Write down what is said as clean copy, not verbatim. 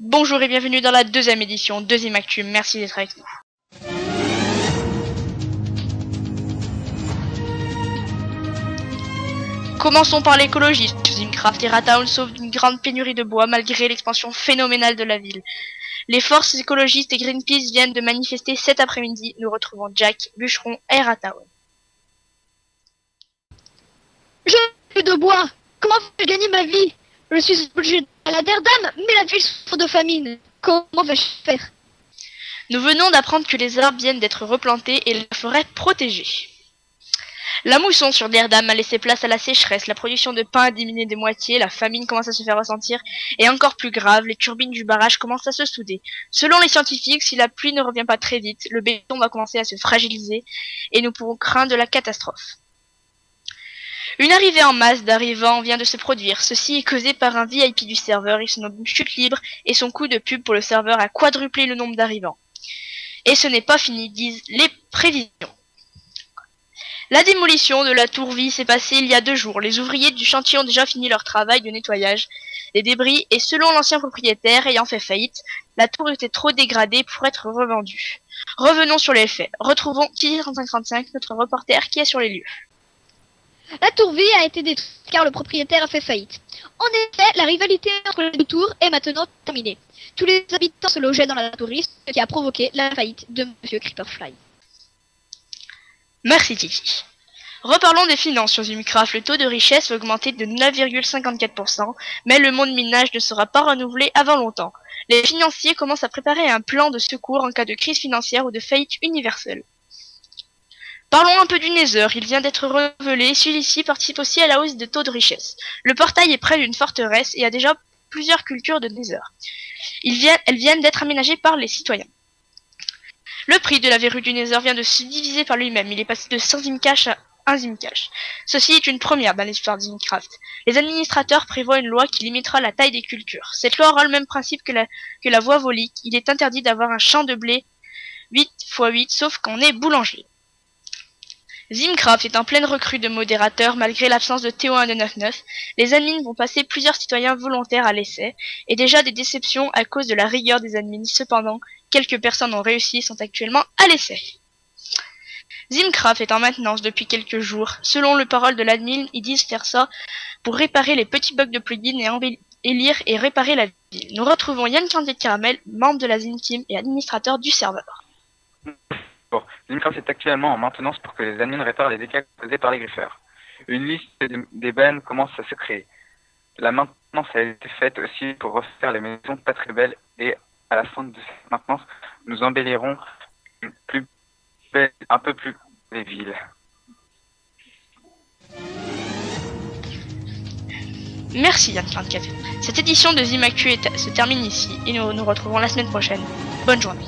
Bonjour et bienvenue dans la deuxième édition, deuxième actu, merci d'être avec nous. Commençons par l'écologie. Zimcraft et Ratown sauvent d'une grande pénurie de bois malgré l'expansion phénoménale de la ville. Les forces écologistes et Greenpeace viennent de manifester cet après-midi. Nous retrouvons Jack, Bûcheron et Ratown. Je n'ai plus de bois. Comment vais-je gagner ma vie? Je suis obligé à la Derdam, mais la ville souffre de famine. Comment vais-je faire? Nous venons d'apprendre que les arbres viennent d'être replantés et la forêt protégée. La mousson sur Derdam a laissé place à la sécheresse, la production de pain a diminué de moitié, la famine commence à se faire ressentir, et encore plus grave, les turbines du barrage commencent à se souder. Selon les scientifiques, si la pluie ne revient pas très vite, le béton va commencer à se fragiliser, et nous pourrons craindre de la catastrophe. Une arrivée en masse d'arrivants vient de se produire. Ceci est causé par un VIP du serveur, il se nomme Chute Libre, et son coût de pub pour le serveur a quadruplé le nombre d'arrivants. Et ce n'est pas fini, disent les prévisions. La démolition de la tour Vie s'est passée il y a 2 jours. Les ouvriers du chantier ont déjà fini leur travail de nettoyage des débris et selon l'ancien propriétaire ayant fait faillite, la tour était trop dégradée pour être revendue. Revenons sur les faits. Retrouvons Kiki3535, notre reporter qui est sur les lieux. La tour Vie a été détruite car le propriétaire a fait faillite. En effet, la rivalité entre les deux tours est maintenant terminée. Tous les habitants se logeaient dans la touriste, ce qui a provoqué la faillite de Monsieur Creeperfly. Merci Kiki. Reparlons des finances sur Zimcraft. Le taux de richesse va augmenter de 9,54%, mais le monde minage ne sera pas renouvelé avant longtemps. Les financiers commencent à préparer un plan de secours en cas de crise financière ou de faillite universelle. Parlons un peu du Nether, il vient d'être révélé, celui-ci participe aussi à la hausse des taux de richesse. Le portail est près d'une forteresse et a déjà plusieurs cultures de Nether. Elles viennent d'être aménagées par les citoyens. Le prix de la verrue du Nether vient de se diviser par lui-même, il est passé de 5 Zimcash à 1 Zimcash. Ceci est une première dans l'histoire de Zimcraft. Les administrateurs prévoient une loi qui limitera la taille des cultures. Cette loi aura le même principe que la voie volique, il est interdit d'avoir un champ de blé 8 x 8 sauf quand on est boulanger. Zimcraft est en pleine recrue de modérateurs malgré l'absence de Théo1299. Les admins vont passer plusieurs citoyens volontaires à l'essai et déjà des déceptions à cause de la rigueur des admins. Cependant, quelques personnes ont réussi et sont actuellement à l'essai. Zimcraft est en maintenance depuis quelques jours. Selon le parole de l'admin, ils disent faire ça pour réparer les petits bugs de plugin et embellir et réparer la ville. Nous retrouvons Yann Candier Caramel, membre de la Zim Team et administrateur du serveur. Bon, Zimcraft est actuellement en maintenance pour que les admins réparent les dégâts causés par les griffeurs. Une liste des bans commence à se créer. La maintenance a été faite aussi pour refaire les maisons pas très belles et à la fin de cette maintenance, nous embellirons une plus belle, un peu plus les villes. Merci Yann 44. Cette édition de Zimactu se termine ici et nous nous retrouvons la semaine prochaine. Bonne journée.